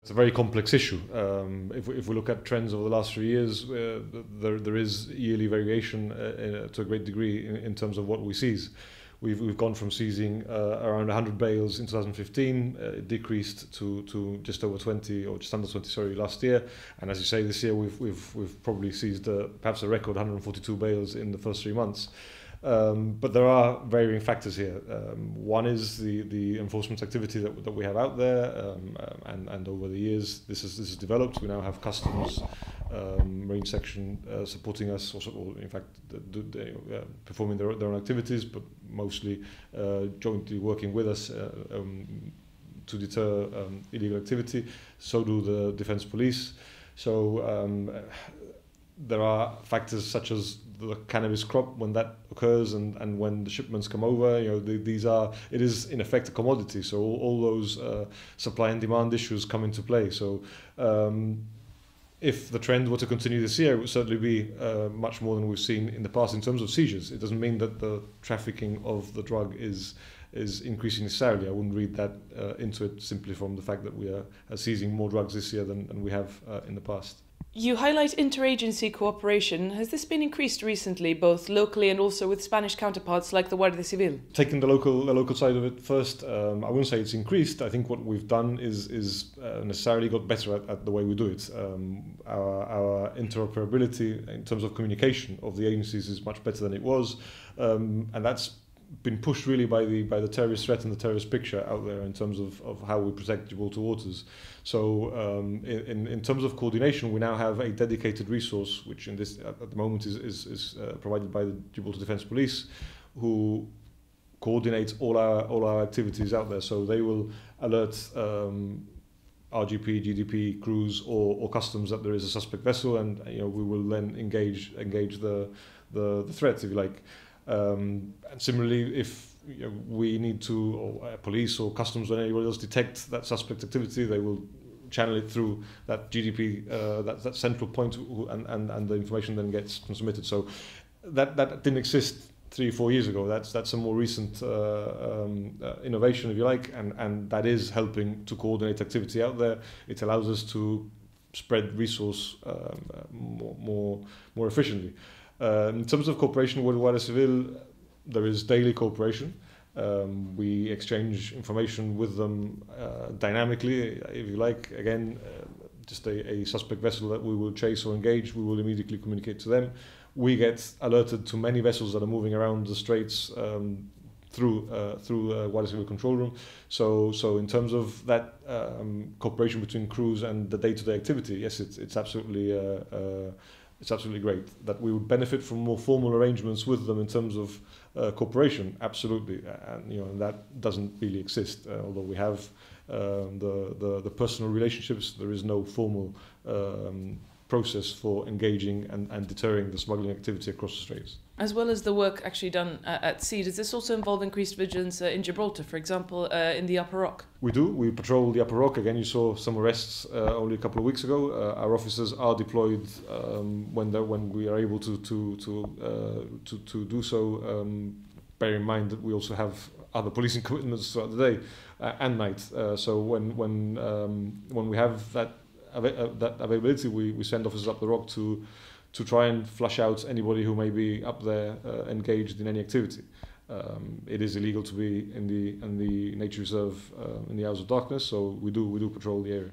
It's a very complex issue. If we look at trends over the last 3 years, there is yearly variation to a great degree in terms of what we seize. We've gone from seizing around 100 bales in 2015, it decreased to just over 20 or just under 20, sorry, last year. And as you say, this year we've probably seized perhaps a record 142 bales in the first 3 months. But there are varying factors here. One is the enforcement activity that we have out there, and over the years this has developed. We now have customs, marine section supporting us, or in fact performing their own activities, but mostly jointly working with us to deter illegal activity. So do the Defence Police. So there are factors such as the cannabis crop, when that occurs, and when the shipments come over. It is in effect a commodity, so all those supply and demand issues come into play. So if the trend were to continue this year, it would certainly be much more than we've seen in the past in terms of seizures. It doesn't mean that the trafficking of the drug is increasing necessarily. I wouldn't read that into it simply from the fact that we are seizing more drugs this year than we have in the past. You highlight interagency cooperation. Has this been increased recently, both locally and also with Spanish counterparts like the Guardia Civil? Taking the local side of it first, I wouldn't say it's increased. I think what we've done is necessarily got better at the way we do it. Our interoperability in terms of communication of the agencies is much better than it was, and that's been pushed really by the terrorist threat and the terrorist picture out there in terms of how we protect Gibraltar waters. So in terms of coordination, we now have a dedicated resource, which at the moment is provided by the Gibraltar Defence Police, who coordinates all our activities out there. So they will alert RGP, GDP, crews, or customs that there is a suspect vessel, and we will then engage the threat, if you like. And similarly, if we need to, or police or customs or anybody else detect that suspect activity, they will channel it through that GDP, that central point, and the information then gets transmitted. So that didn't exist 3 or 4 years ago. That's a more recent innovation, if you like, and that is helping to coordinate activity out there. It allows us to spread resource more efficiently. In terms of cooperation with Guardia Civil, there is daily cooperation. We exchange information with them dynamically, if you like. Again, just a suspect vessel that we will chase or engage, we will immediately communicate to them. We get alerted to many vessels that are moving around the straits through Guardia Civil control room. So in terms of that cooperation between crews and the day-to-day activity, yes, it's absolutely great. That we would benefit from more formal arrangements with them in terms of cooperation, absolutely, and that doesn't really exist. Although we have the personal relationships, there is no formal process for engaging and deterring the smuggling activity across the straits. As well as the work actually done at sea, does this also involve increased vigilance in Gibraltar, for example, in the Upper Rock? We do. We patrol the Upper Rock. Again, you saw some arrests only a couple of weeks ago. Our officers are deployed when we are able to do so. Bear in mind that we also have other policing commitments throughout the day and night. So when we have that availability, we send officers up the rock to try and flush out anybody who may be up there engaged in any activity. It is illegal to be in the nature reserve in the hours of darkness, so we do patrol the area.